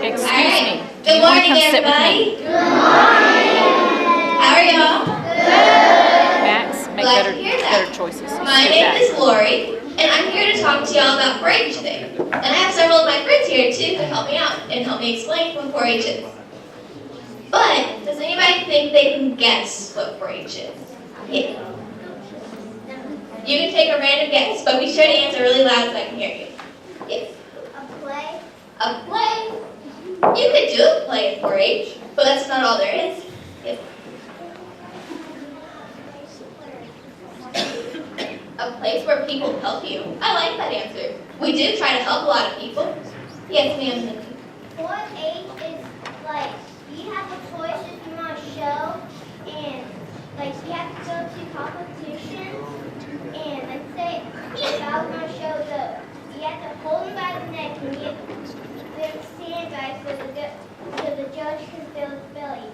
Excuse All right. me. Do Good you want to morning, come sit with everybody. me? Good morning. How are y'all? Max, make Glad better, to hear that. better choices. My Sit name back. is Lori, and I'm here to talk to y'all about 4-H today. And I have several of my friends here too to help me out and help me explain what 4-H is. But does anybody think they can guess what 4-H is? Yeah. You can take a random guess, but be sure to answer really loud so I can hear you. Yes. A play? A play? You could do a play at 4-H, but that's not all there is. Yes. A place where people help you. I like that answer. We do try to help a lot of people. Yes, ma'am. 4-H is like, you have a choice if you want to show, and like you have to go to competitions, and let's say if I was going to show you have to hold them by the neck and give them sandbags so the judge can feel his belly.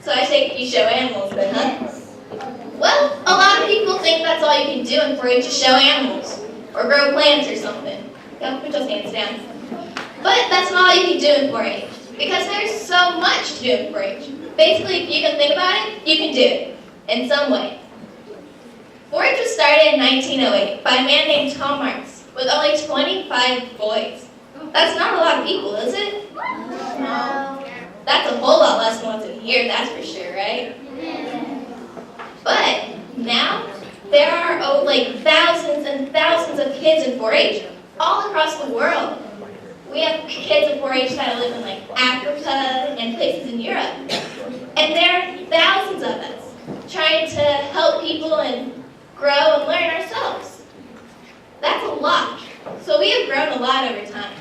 So I take you show animals then, huh? Yes. Well, a lot of people think that's all you can do in 4-H is show animals or grow plants or something. Yeah, put those hands down. But that's not all you can do in 4-H because there's so much to do in 4-H. Basically, if you can think about it, you can do it in some way. 4-H was started in 1908 by a man named Tom Marks with only 25 boys. That's not a lot of people, is it? No. That's a whole lot less than what's in here, that's for sure, right? But now, there are like thousands and thousands of kids in 4-H all across the world. We have kids in 4-H that live in like Africa and places in Europe. And there are thousands of us trying to help people and grow and learn ourselves. That's a lot. So we have grown a lot over time.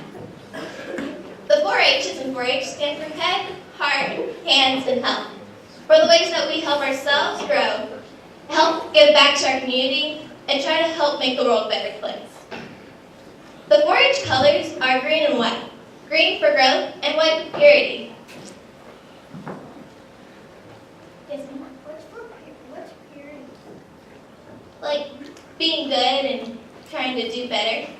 The 4-H's in 4-H stand for head, heart, hands, and health. For the ways that we help ourselves grow, help give back to our community, and try to help make the world a better place. The 4-H colors are green and white. Green for growth and white for purity. Yes, ma'am. What's purity? Like being good and trying to do better.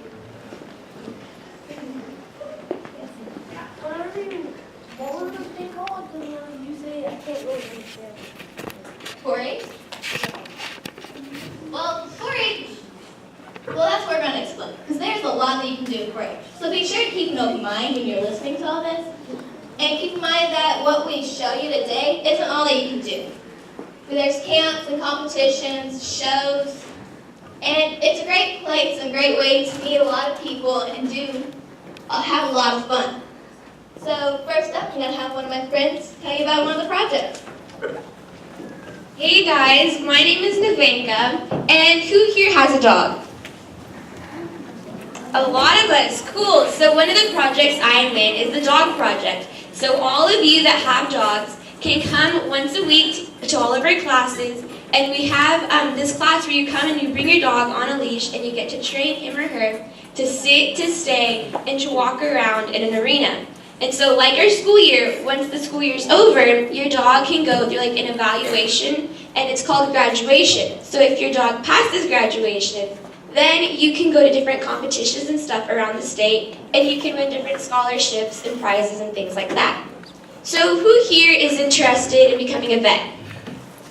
What was they called when you say I can't really understand? 4-H? Well, 4-H, well, that's what we're going to explain, because there's a lot that you can do in 4-H. So be sure to keep an open mind when you're listening to all this, and keep in mind that what we show you today isn't all that you can do. There's camps and competitions, shows, and it's a great place and great way to meet a lot of people and have a lot of fun. So first up, I'm going to have one of my friends tell you about one of the projects. Hey guys, my name is Navenka, and who here has a dog? A lot of us, cool. So one of the projects I'm in is the dog project. So all of you that have dogs can come once a week to all of our classes, and we have this class where you come and you bring your dog on a leash and you get to train him or her to sit, to stay, and to walk around in an arena. And so like our school year, once the school year's over, your dog can go through like an evaluation, and it's called graduation. So if your dog passes graduation, then you can go to different competitions and stuff around the state, and you can win different scholarships and prizes and things like that. So who here is interested in becoming a vet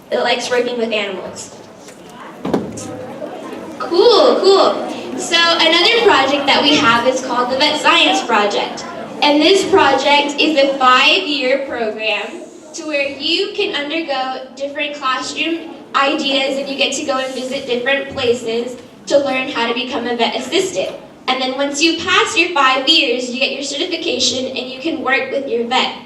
that likes working with animals? Cool, cool. So another project that we have is called the Vet Science Project. And this project is a 5-year program to where you can undergo different classroom ideas, and you get to go and visit different places to learn how to become a vet assistant. And then once you pass your 5 years, you get your certification and you can work with your vet.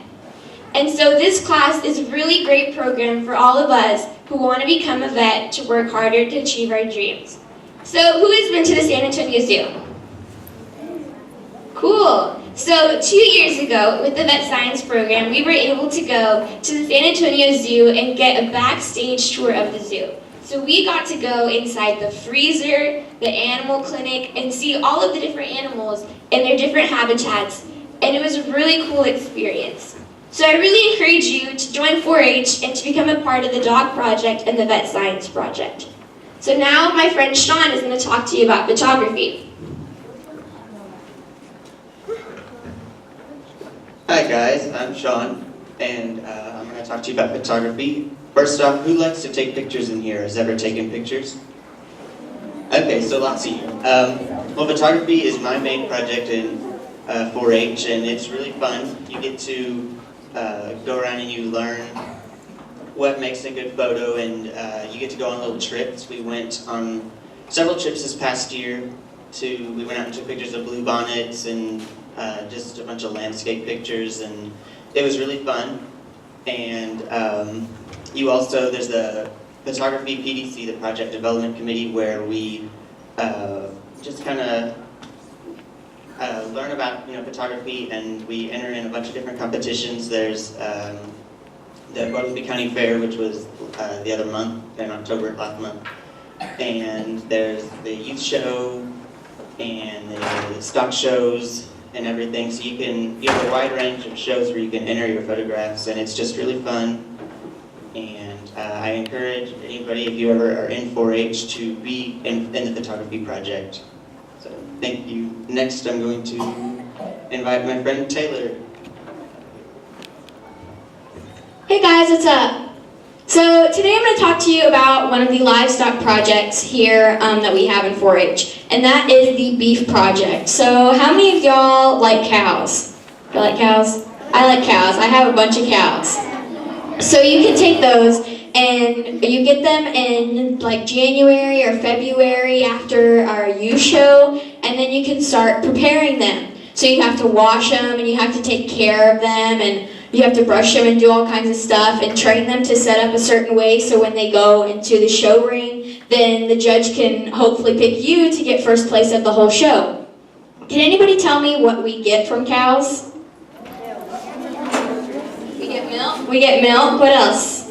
And so this class is a really great program for all of us who want to become a vet to work harder to achieve our dreams. So who has been to the San Antonio Zoo? Cool. So 2 years ago, with the Vet Science program, we were able to go to the San Antonio Zoo and get a backstage tour of the zoo. So we got to go inside the freezer, the animal clinic, and see all of the different animals in their different habitats, and it was a really cool experience. So I really encourage you to join 4-H and to become a part of the Dog Project and the Vet Science Project. So now my friend Sean is going to talk to you about photography. Hi guys, I'm Sean, and I'm going to talk to you about photography. First off, who likes to take pictures in here? Has ever taken pictures? Okay, so lots of you. Well, photography is my main project in 4-H, and it's really fun. You get to go around and you learn what makes a good photo, and you get to go on little trips. We went on several trips this past year. We went out and took pictures of bluebonnets and just a bunch of landscape pictures, and it was really fun. And there's the Photography PDC, the Project Development Committee, where we just kind of learn about photography, and we enter in a bunch of different competitions. There's the Guadalupe County Fair, which was the other month, in October last month, and there's the youth show and the stock shows and everything. So you have a wide range of shows where you can enter your photographs, and it's just really fun. And I encourage anybody, if you ever are in 4-H, to be in the photography project. So thank you. Next, I'm going to invite my friend Taylor. Hey guys, what's up? So today I'm going to talk to you about one of the livestock projects here that we have in 4-H, and that is the beef project. So how many of y'all like cows? You like cows? I like cows. I have a bunch of cows. So you can take those and you get them in like January or February after our youth show, and then you can start preparing them. So you have to wash them, and you have to take care of them, and you have to brush them and do all kinds of stuff and train them to set up a certain way so when they go into the show ring, then the judge can hopefully pick you to get first place at the whole show. Can anybody tell me what we get from cows? We get milk. We get milk. What else?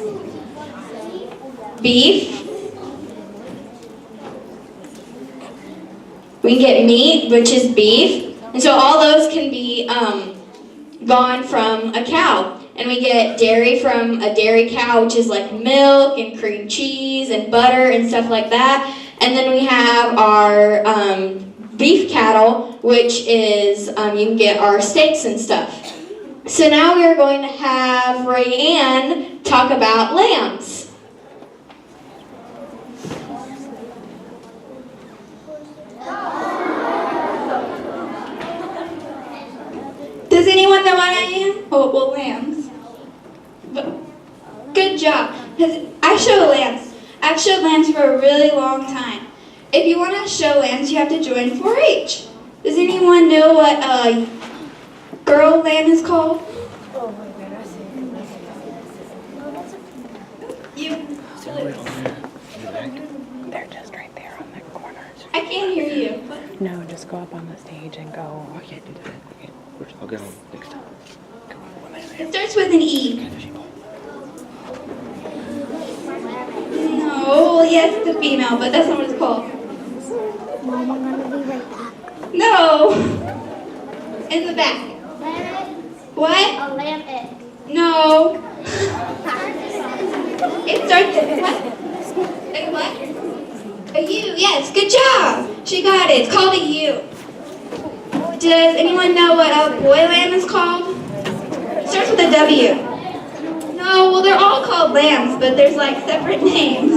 Beef. We get meat, which is beef. And so all those can be gone from a cow. And we get dairy from a dairy cow, which is like milk and cream cheese and butter and stuff like that. And then we have our beef cattle, which is, you can get our steaks and stuff. So now we are going to have Rayanne talk about lambs. Does anyone know what I am? Oh, well, lambs. But good job. Because I show lambs. I've showed lambs for a really long time. If you want to show lambs, you have to join 4-H. Does anyone know what a girl lamb is called? Oh my goodness. They're just right there on that corner. I can't hear you. No, just go up on the stage and go. I can't do that. I'll get on next time. It starts with an E. No, yes, it's a female, but that's not what it's called. Mom, I'm gonna be right back. No. In the back. Lamb What? a lamb egg. No. It starts with what? A what? A U. Yes, good job. She got it. It's called a U. Does anyone know what a boy lamb is called? It starts with a W. No, well, they're all called lambs, but there's like separate names.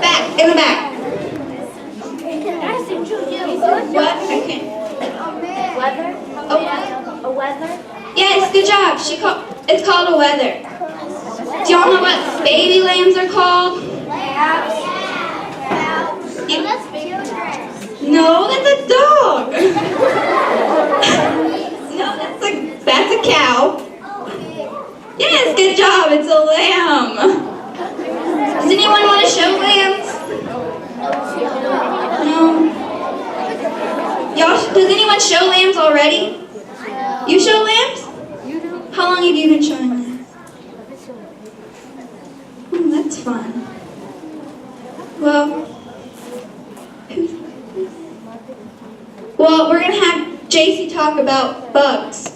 Back, in the back. What? I can't. Weather? Oh. A weather? Yes, good job. It's called a wether. Do y'all know what baby lambs are called? Yeah. That's children. No, that's a dog. No, that's a cow. Yes, good job. It's a lamb. Does anyone want to show lambs? No. Does anyone show lambs already? You show lambs? How long have you been showing lambs? That's fun. Well, we're going to have JC talk about bugs.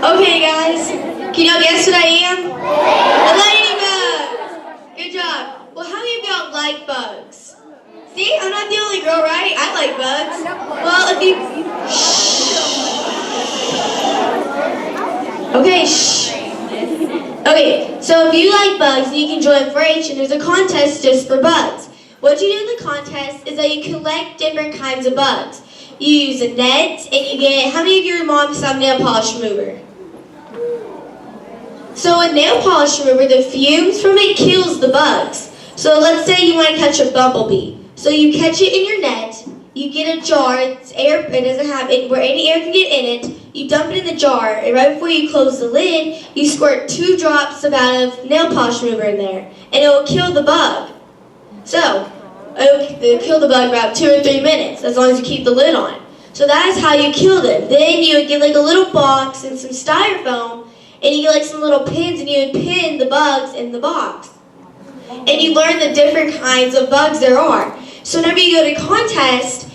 Okay, guys. Can y'all guess what I am? A ladybug. Good job. Well, how many of y'all like bugs? See, I'm not the only girl, right? I like bugs. Okay, shh. Okay, so if you like bugs, you can join 4-H, and there's a contest just for bugs. What you do in the contest is that you collect different kinds of bugs. You use a net, and you get, how many of your moms have nail polish remover? So a nail polish remover, the fumes from it kills the bugs. So let's say you want to catch a bumblebee. So you catch it in your net, you get a jar, it's air, it doesn't have it where any air can get in it, you dump it in the jar, and right before you close the lid, you squirt 2 drops about of nail polish remover in there, and it will kill the bug. So, it'll kill the bug about 2 or 3 minutes, as long as you keep the lid on. So that is how you kill them. Then you would get like a little box and some styrofoam, and you get like some little pins, and you would pin the bugs in the box. And you learn the different kinds of bugs there are. So whenever you go to contest,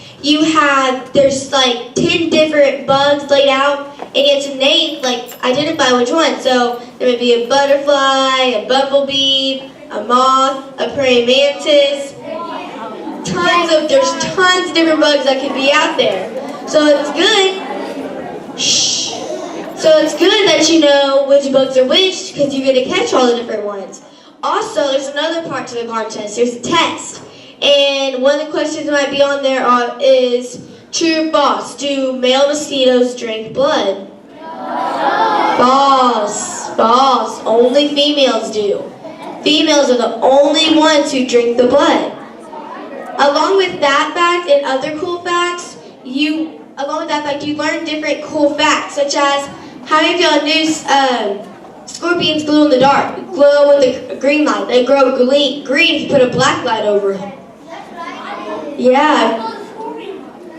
there's like 10 different bugs laid out, and you have to name, like identify which one. So there may be a butterfly, a bumblebee, a moth, a praying mantis. There's tons of different bugs that could be out there. So it's good. Shh. So it's good that you know which bugs are which, because you get to catch all the different ones. Also, there's another part to the contest. There's a test. And one of the questions that might be on there is, true or false, do male mosquitoes drink blood? False. False. Only females do. Females are the only ones who drink the blood. Along with that fact and other cool facts, you learn different cool facts, such as, how many of y'all knew scorpions glow in the dark, glow with a green light. They grow green if you put a black light over them. Yeah,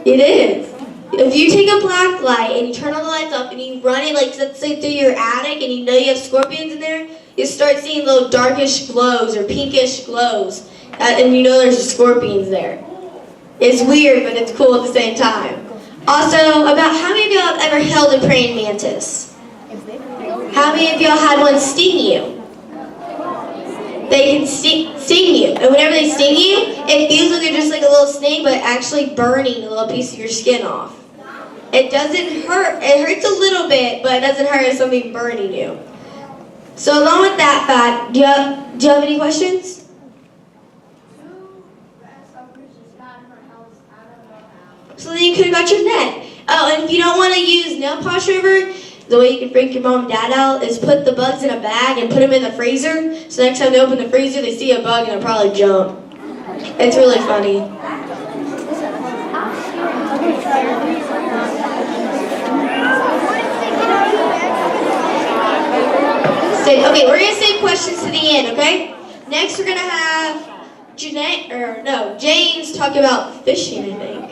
it is. If you take a black light and you turn all the lights off and you run it, like let's say through your attic, and you know you have scorpions in there, you start seeing little darkish glows or pinkish glows, and you know there's scorpions there. It's weird, but it's cool at the same time. Also, about how many of y'all have ever held a praying mantis? How many of y'all had one sting you? They can sting you, and whenever they sting you, it feels like they're just like a little snake, but actually burning a little piece of your skin off. It doesn't hurt. It hurts a little bit, but it doesn't hurt if something burning you. So along with that fact, do you have any questions? So then you could have got your net. Oh, and if you don't want to use nail polish remover, the way you can freak your mom and dad out is put the bugs in a bag and put them in the freezer. So next time they open the freezer, they see a bug and they'll probably jump. It's really funny. Okay, we're going to save questions to the end, okay? Next we're going to have James talk about fishing, I think.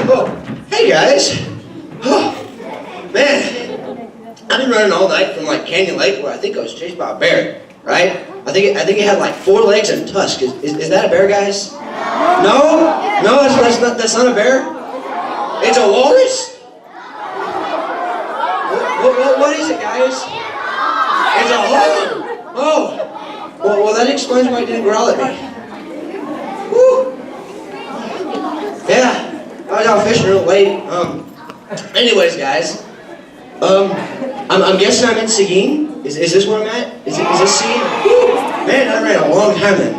Oh, hey guys. Oh, man, I've been running all night from like Canyon Lake, where I think I was chased by a bear, right? I think it had like 4 legs and a tusk. Is that a bear, guys? No, that's not a bear. It's a walrus. What is it, guys? It's a hog. Oh, well that explains why it didn't growl at me. Woo. Yeah. I was out fishing real late. Anyways, guys, I'm guessing I'm in Seguin. Is this where I'm at? Is this Seguin? Man, I ran a long time then.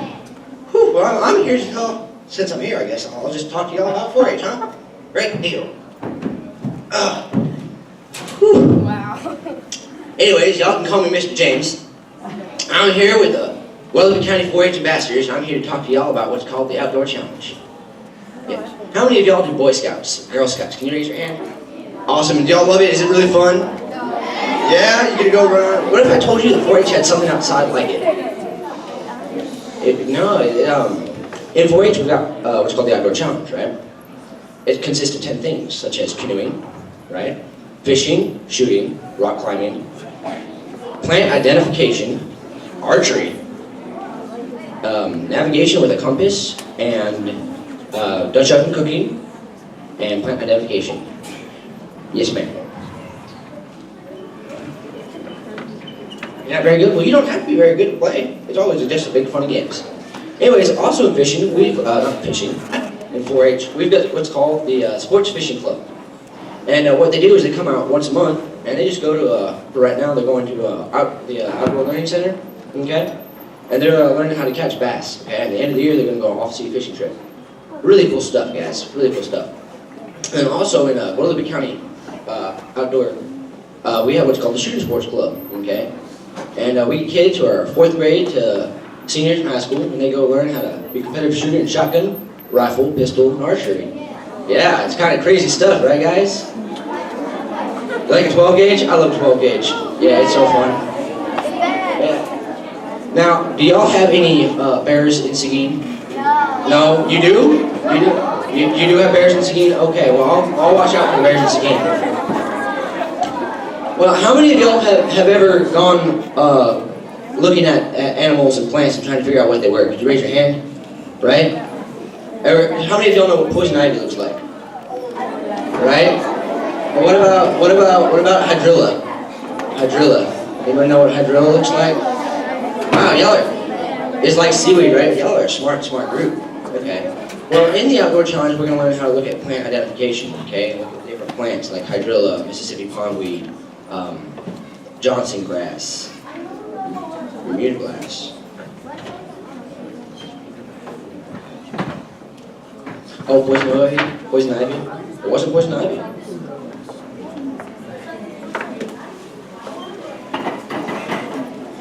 Whew, well, I'm here to tell. Since I'm here, I guess I'll just talk to y'all about 4-H, huh? Great deal. Wow. Anyways, y'all can call me Mr. James. I'm here with the Wellaby County 4-H ambassadors, and I'm here to talk to y'all about what's called the Outdoor Challenge. Yeah. How many of y'all do Boy Scouts, Girl Scouts? Can you raise your hand? Awesome. Do y'all love it? Is it really fun? Yeah? You get to go run? What if I told you the 4-H had something outside like it? In 4-H we've got what's called the Outdoor Challenge, right? It consists of 10 things, such as canoeing, right? Fishing, shooting, rock climbing, plant identification, archery, navigation with a compass, and Dutch oven cooking, and plant identification. Yes, ma'am. You're not very good? Well, you don't have to be very good to play. It's always just a big fun of games. Anyways, also in fishing, we've, not fishing, in 4-H, we've got what's called the Sports Fishing Club. And what they do is they come out once a month, and they just go to, for right now, they're going to the Outdoor Learning Center, okay? And they're learning how to catch bass, okay? At the end of the year, they're going to go on an off-sea fishing trip. Really cool stuff, guys, really cool stuff. And also in Guadalupe County Outdoor, we have what's called the Shooting Sports Club, okay? And we get kids who are 4th grade to seniors in high school, and they go learn how to be a competitive shooter in shotgun, rifle, pistol, and archery. Yeah, it's kind of crazy stuff, right, guys? You like a 12 gauge? I love 12 gauge. Yeah, it's so fun. Yeah. Now, do y'all have any bears in Seguin? No. You do? You do? You do have bears in Seguin? Okay, well, I'll watch out for the bears in Seguin. Well, how many of y'all have ever gone looking at animals and plants and trying to figure out what they were? Could you raise your hand? Right? How many of y'all know what poison ivy looks like? Right? Well, what about hydrilla? Hydrilla. Anybody know what hydrilla looks like? Wow, y'all are, it's like seaweed, right? Y'all are a smart group. Okay. Well, in the Outdoor Challenge, we're going to learn how to look at plant identification, okay? And look at different plants like hydrilla, Mississippi pondweed, Johnson grass, Bermuda grass. Oh, poison ivy? It wasn't poison ivy.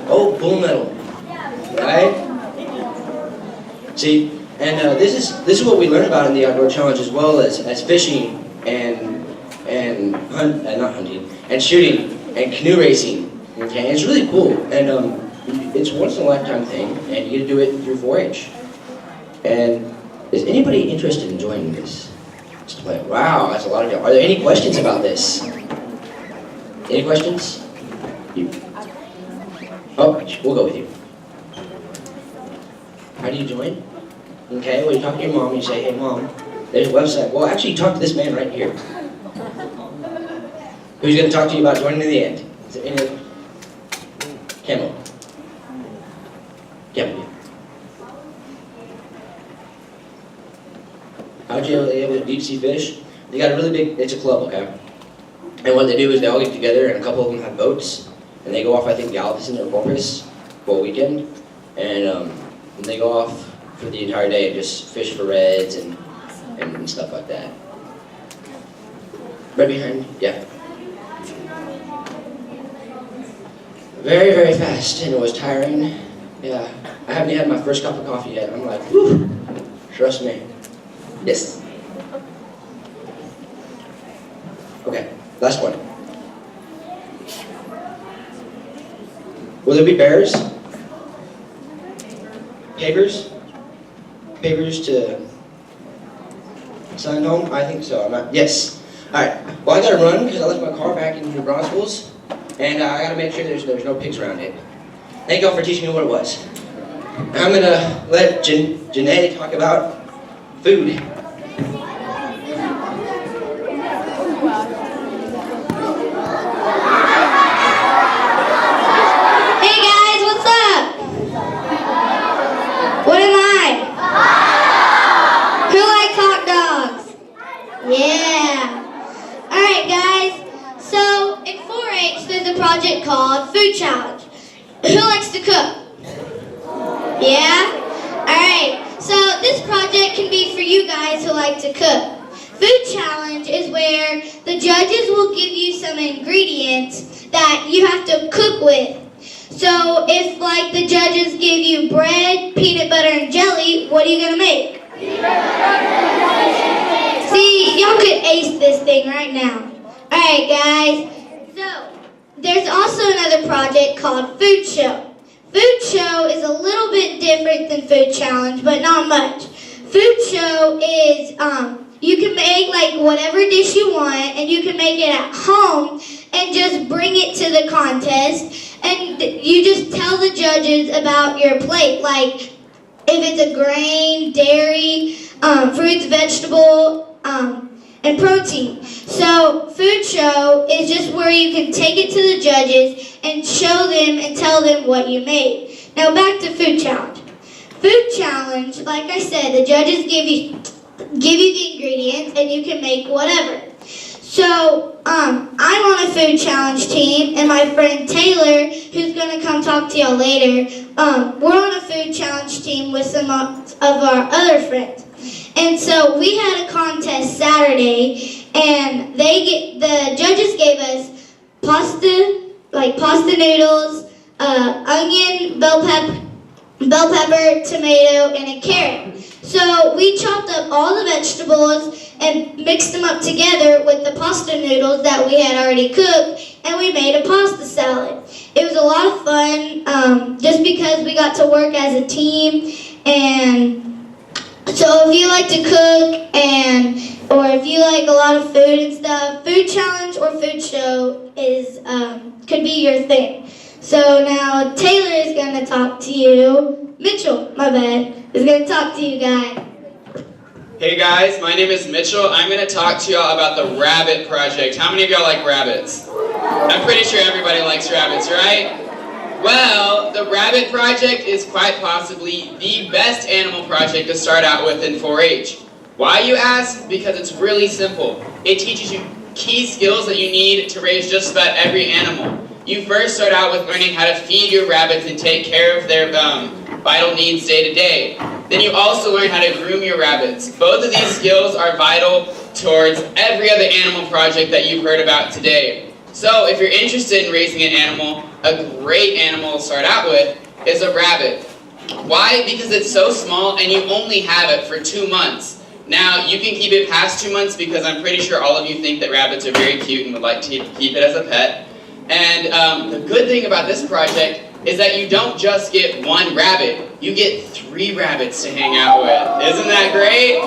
Oh, bull nettle, right? See, and this is what we learn about in the Outdoor Challenge, as well as fishing and not hunting and shooting and canoe racing. Okay, and it's really cool, and it's once in a lifetime thing, and you get to do it through 4-H. And is anybody interested in joining this? Wow, that's a lot of y'all. Are there any questions about this? Any questions? You. Oh, we'll go with you. How do you join? Okay, well, you talk to your mom and you say, hey, Mom, there's a website. Well, actually, you talk to this man right here. Who's going to talk to you about joining in the end? Is there any? Camel. Camel. How'd you able to deep sea fish? They got a really big, it's a club, okay? And what they do is they all get together, and a couple of them have boats, and they go off, I think, Galveston or Corpus for a weekend, and they go off for the entire day and just fish for reds and stuff like that. Right behind, yeah. Very, very fast, and it was tiring. Yeah, I haven't had my first cup of coffee yet. I'm like, whew, trust me. Yes. Okay, last one. Will there be bears? Papers? Papers to send home? I think so. I'm not. Yes. All right. Well, I gotta run because I left my car back in New Braunfels, and I gotta make sure there's no pigs around it. Thank y'all for teaching me what it was. I'm gonna let Janae talk about food. Hey guys, what's up? What am I? Who likes hot dogs? Yeah. Alright guys, so in 4-H there's a project called Food Challenge. Who likes to cook? Yeah? Alright, so this project can be for you guys who like to cook. Food Challenge is where the judges will give you some ingredients that you have to cook with. So if like the judges give you bread, peanut butter, and jelly, what are you gonna make? See, y'all could ace this thing right now. Alright guys, so there's also another project called Food Show. Food Show is a little bit different than Food Challenge, but not much. Food Show is, you can make like whatever dish you want, and you can make it at home and just bring it to the contest, and you just tell the judges about your plate, like if it's a grain, dairy, fruits, vegetable, and protein. So Food Show is just where you can take it to the judges and show them and tell them what you made. Now back to Food Challenge. food challenge, like I said, the judges give you the ingredients and you can make whatever. So, I'm on a food challenge team, and my friend Taylor, who's going to come talk to y'all later, we're on a food challenge team with some of our other friends. And so we had a contest Saturday, and the judges gave us pasta noodles, onion, bell pepper, tomato, and a carrot. So we chopped up all the vegetables and mixed them up together with the pasta noodles that we had already cooked, and we made a pasta salad. It was a lot of fun, just because we got to work as a team. And so if you like to cook or if you like a lot of food and stuff, food challenge or food show could be your thing. So now Taylor is going to talk to you. Mitchell, my bad, is going to talk to you guys. Hey guys, my name is Mitchell. I'm going to talk to y'all about the Rabbit Project. How many of y'all like rabbits? I'm pretty sure everybody likes rabbits, right? Well, the Rabbit Project is quite possibly the best animal project to start out with in 4-H. Why, you ask? Because it's really simple. It teaches you key skills that you need to raise just about every animal. You first start out with learning how to feed your rabbits and take care of their vital needs day to day. Then you also learn how to groom your rabbits. Both of these skills are vital towards every other animal project that you've heard about today. So if you're interested in raising an animal, a great animal to start out with is a rabbit. Why? Because it's so small and you only have it for 2 months. Now, you can keep it past 2 months because I'm pretty sure all of you think that rabbits are very cute and would like to keep it as a pet. And the good thing about this project is that you don't just get 1 rabbit, you get 3 rabbits to hang out with. Isn't that great?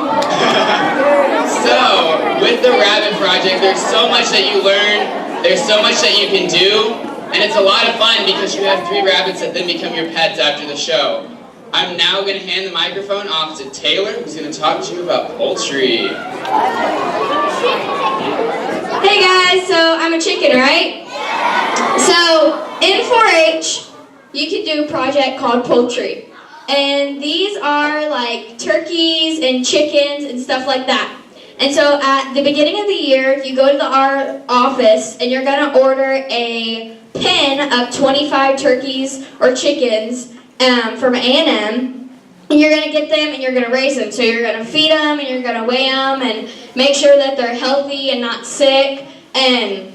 So, with the Rabbit Project, there's so much that you learn, there's so much that you can do, and it's a lot of fun because you have 3 rabbits that then become your pets after the show. I'm now going to hand the microphone off to Taylor, who's going to talk to you about poultry. Hey guys, so I'm a chicken, right? So in 4-H, you can do a project called poultry. And these are like turkeys and chickens and stuff like that. And so at the beginning of the year, you go to our office and you're going to order a pen of 25 turkeys or chickens from A&M, and you're going to get them and you're going to raise them. So you're going to feed them and you're going to weigh them and make sure that they're healthy and not sick. And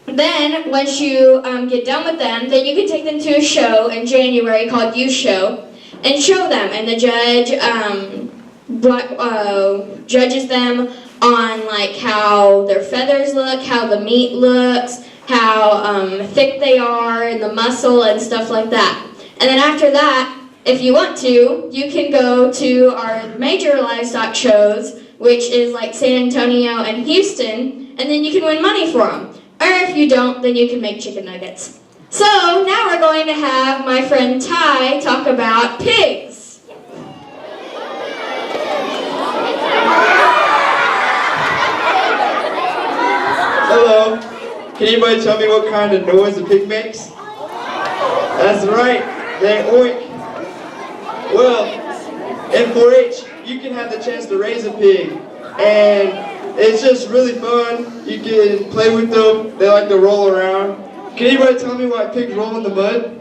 then once you get done with them, then you can take them to a show in January called Youth Show and show them. And the judge judges them on like how their feathers look, how the meat looks, how thick they are, and the muscle and stuff like that. And then after that, if you want to, you can go to our major livestock shows, which is like San Antonio and Houston, and then you can win money for them. Or if you don't, then you can make chicken nuggets. So now we're going to have my friend Ty talk about pigs. Hello. Can anybody tell me what kind of noise a pig makes? That's right. They oink. Well, in 4-H, you can have the chance to raise a pig, and it's just really fun. You can play with them. They like to roll around. Can anybody tell me why pigs roll in the mud?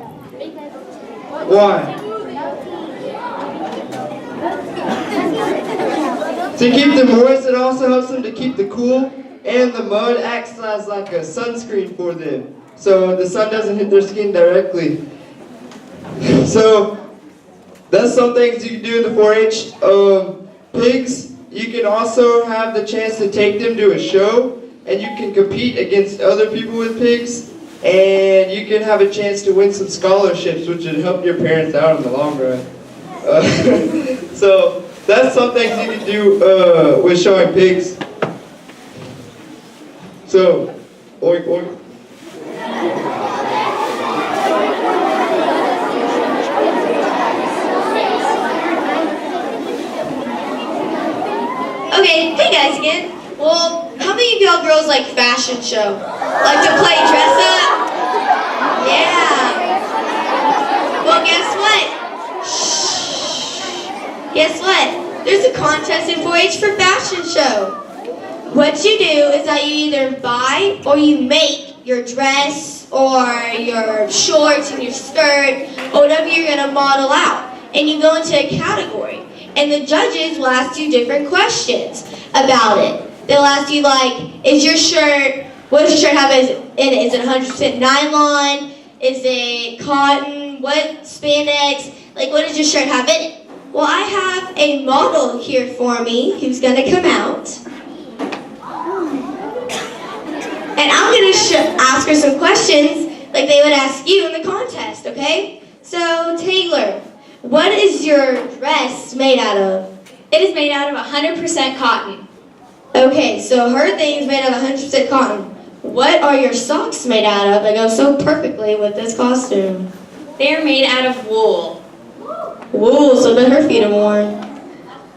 Why? To keep them moist. It also helps them to keep the cool, and the mud acts as like a sunscreen for them, so the sun doesn't hit their skin directly. So that's some things you can do in the 4-H. Pigs, you can also have the chance to take them to a show, and you can compete against other people with pigs, and you can have a chance to win some scholarships, which would help your parents out in the long run. So that's some things you can do with showing pigs. So, oink oink. Okay, hey guys again. Well, how many of y'all girls like fashion show? Like to play dress up? Yeah. Well, guess what? Shh. Guess what? There's a contest in 4-H for fashion show. What you do is that you either buy or you make your dress or your shorts and your skirt or whatever you're going to model out. And you go into a category. And the judges will ask you different questions about it. They'll ask you like, what does your shirt have in it? Is it 100% nylon? Is it cotton? What spandex? Like, what does your shirt have in it? Well, I have a model here for me who's going to come out. And I'm going to ask her some questions like they would ask you in the contest, okay? So, Taylor, what is your dress made out of? It is made out of 100% cotton. Okay, so her thing is made out of 100% cotton. What are your socks made out of that go so perfectly with this costume? They are made out of wool. Wool, so that her feet are worn.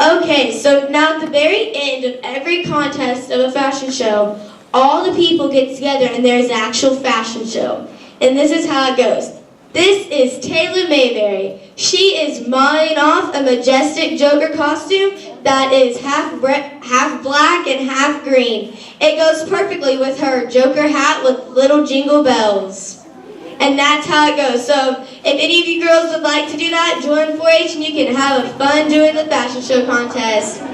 Okay, so now at the very end of every contest of a fashion show, all the people get together and there's an actual fashion show. And this is how it goes. This is Taylor Mayberry. She is modeling off a majestic Joker costume that is half black and half green. It goes perfectly with her Joker hat with little jingle bells. And that's how it goes. So if any of you girls would like to do that, join 4-H and you can have fun doing the fashion show contest. All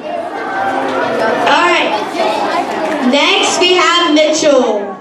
right. Next we have Mitchell.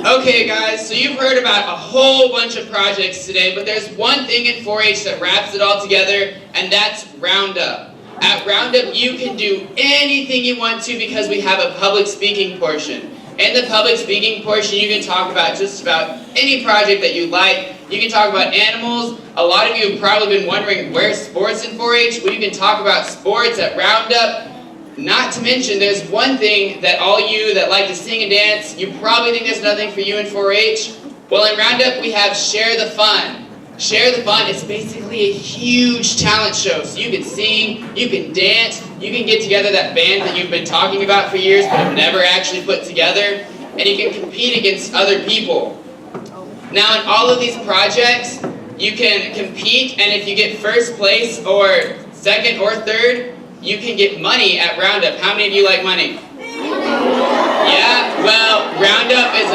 Okay guys, so you've heard about a whole bunch of projects today, but there's one thing in 4-H that wraps it all together, and that's Roundup. At Roundup, you can do anything you want to because we have a public speaking portion. In the public speaking portion, you can talk about just about any project that you like. You can talk about animals. A lot of you have probably been wondering where's sports in 4-H. Well, you can talk about sports at Roundup. Not to mention, there's one thing that all you that like to sing and dance, you probably think there's nothing for you in 4-H. Well, in Roundup, we have Share the Fun. Share the Fun is basically a huge talent show. So you can sing, you can dance, you can get together that band that you've been talking about for years but have never actually put together, and you can compete against other people. Now, in all of these projects, you can compete, and if you get first place or second or third, you can get money at Roundup. How many of you like money? Yeah? Well, Roundup is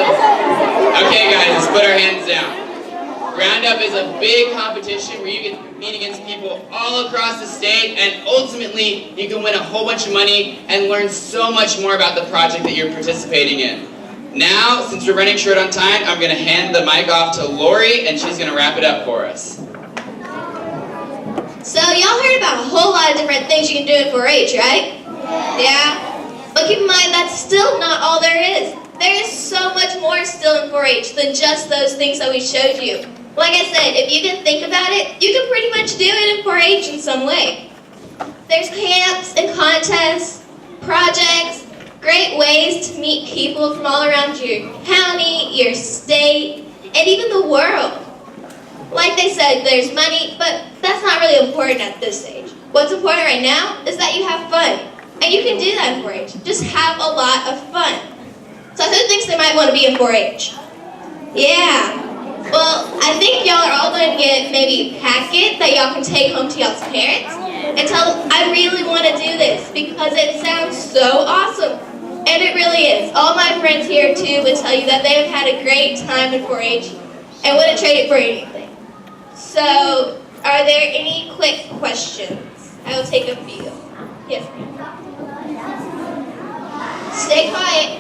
okay guys, let's put our hands down. Roundup is a big competition where you can compete against people all across the state, and ultimately you can win a whole bunch of money and learn so much more about the project that you're participating in. Now, since we're running short on time, I'm going to hand the mic off to Lori, and she's going to wrap it up for us. So y'all heard about a whole lot of different things you can do in 4-H, right? Yeah? But keep in mind, that's still not all there is. There is so much more still in 4-H than just those things that we showed you. Like I said, if you can think about it, you can pretty much do it in 4-H in some way. There's camps and contests, projects, great ways to meet people from all around your county, your state, and even the world. Like they said, there's money, but that's not really important at this stage. What's important right now is that you have fun. And you can do that in 4-H. Just have a lot of fun. So who thinks they might want to be in 4-H? Yeah. Well, I think y'all are all going to get maybe a packet that y'all can take home to y'all's parents and tell them, I really want to do this because it sounds so awesome. And it really is. All my friends here, too, would tell you that they've had a great time in 4-H and wouldn't trade it for anything. So, are there any quick questions? I will take a few. Yes, ma'am. Stay quiet.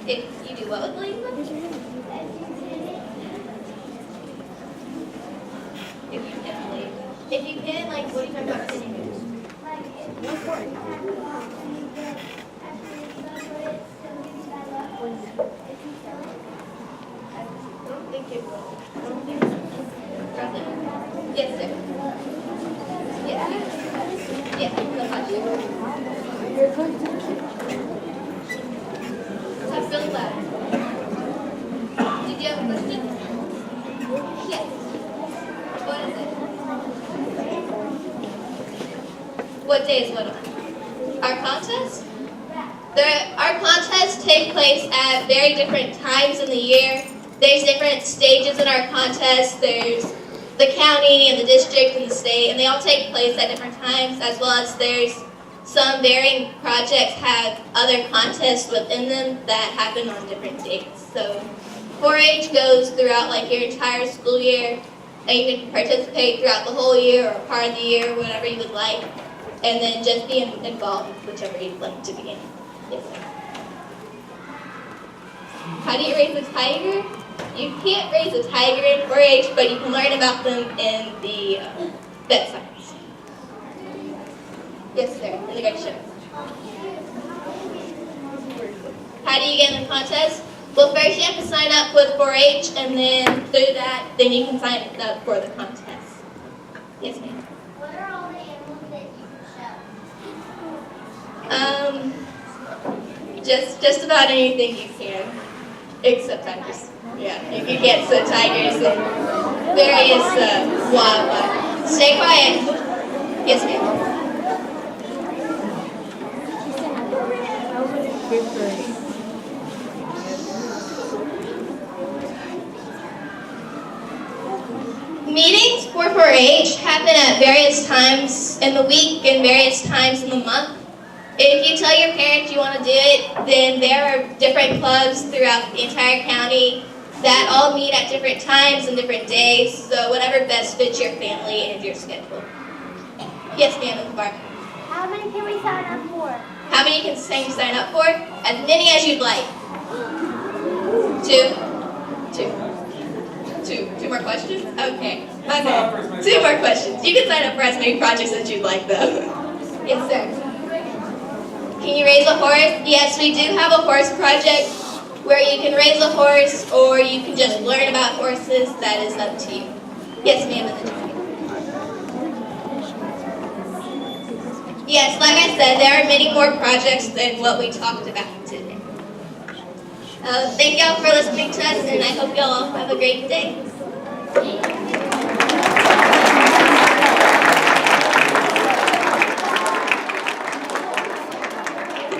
If you do what with language? If you can, please. If you can, like, what are you talking about sitting here? I don't think it will. I don't think so. Yes, sir. Yes. Yes, no question. Talk really loud. Did you have a question? Yes. What is it? What day is what on? Our contest? Our contests take place at very different times in the year. There's different stages in our contest. There's the county and the district and the state, and they all take place at different times, as well as there's some varying projects have other contests within them that happen on different dates. So 4-H goes throughout like your entire school year, and you can participate throughout the whole year or part of the year, whatever you would like, and then just be involved with whichever you'd like to be in. Yes, sir. How do you raise a tiger? You can't raise a tiger in 4-H, but you can learn about them in the vet science. Yes, sir, in the great show. How do you get in the contest? Well, first you have to sign up with 4-H, and then through that, then you can sign up for the contest. Yes, ma'am. What are all the animals that you can show? Just about anything you can, except tigers. Yeah, you can get some tigers and various wildlife. Stay quiet. Yes, ma'am. Meetings for 4-H happen at various times in the week and various times in the month. If you tell your parents you want to do it, then there are different clubs throughout the entire county that all meet at different times and different days, so whatever best fits your family and your schedule. Yes, ma'am, Ms. Barr. How many can we sign up for? How many can you sign up for? As many as you'd like. Two more questions? Okay. Okay. 2 more questions. You can sign up for as many projects as you'd like, though. Yes, sir. Can you raise a horse? Yes, we do have a horse project where you can raise a horse or you can just learn about horses. That is up to you. Yes, ma'am, in the gentleman. Yes, like I said, there are many more projects than what we talked about today. Thank y'all for listening to us, and I hope y'all all have a great day.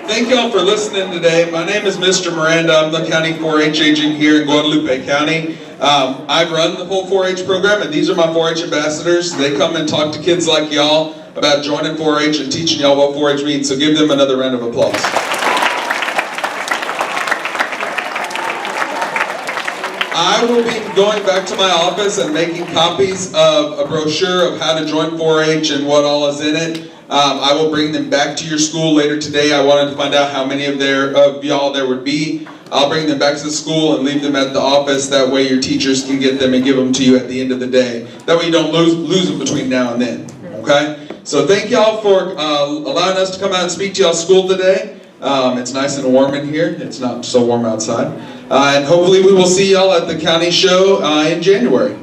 Thank y'all for listening today. My name is Mr. Miranda. I'm the County 4-H agent here in Guadalupe County. I run the whole 4-H program, and these are my 4-H ambassadors. They come and talk to kids like y'all about joining 4-H and teaching y'all what 4-H means, so give them another round of applause. I will be going back to my office and making copies of a brochure of how to join 4-H and what all is in it. I will bring them back to your school later today. I wanted to find out how many of y'all there would be. I'll bring them back to the school and leave them at the office. That way your teachers can get them and give them to you at the end of the day. That way you don't lose them between now and then. Okay? So thank y'all for allowing us to come out and speak to y'all's school today. It's nice and warm in here. It's not so warm outside. And hopefully we will see y'all at the county show in January.